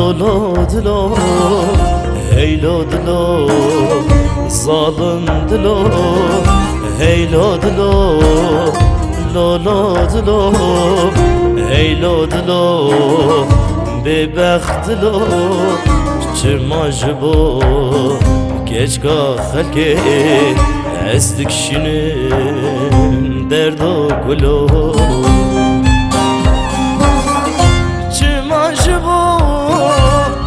لولو دلو هیلو دلو ظالم دلو هیلو دلو لولو دلو هیلو دلو ببخت دلو چما جبو کچکا خلکه از دکشینم درد و گلو چما جبو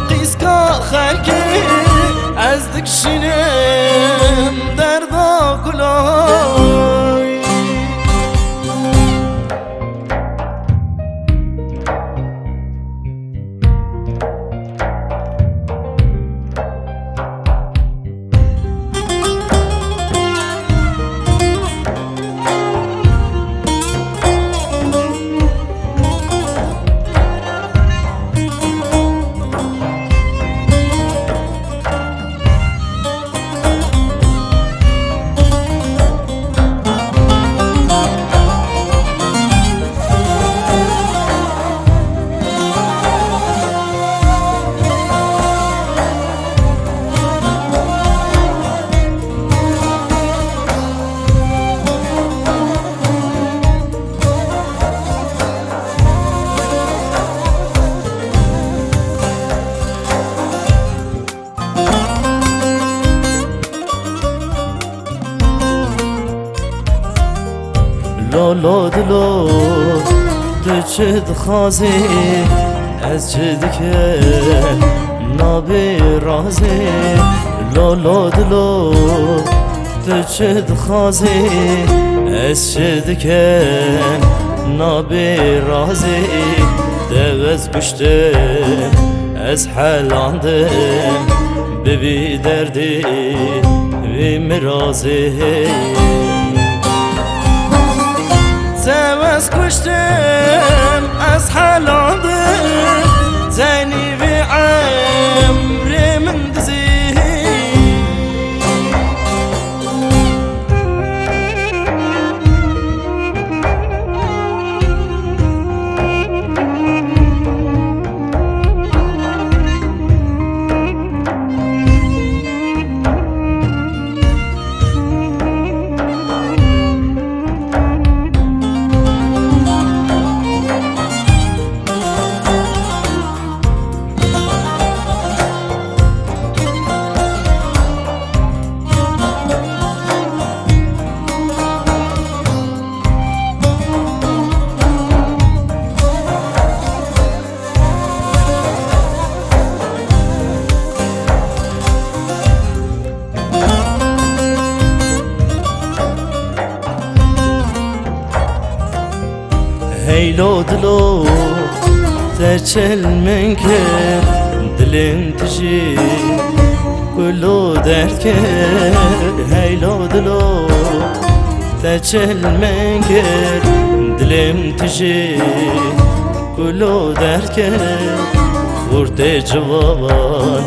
قیسکا خلکه از دکشینم درد و گلو لولو دلو تو چه دخوازی از چه دکه نابی رازی لولو دلو تو چه دخوازی از چه دکه نابی رازی دوز گشتم از حلاندم ببی دردی بی مرازی سواس کشتم از حلاندم زنی و عمر من دزی هیلو دلو ترچل من کرد دلم تجی کلو درد کرد هیلو دلو ترچل من کرد دلم تجی کلو درد کرد خورد جوابان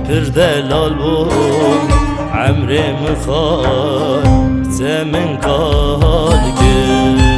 پر دلال بوم عمر مخال زمن قال کرد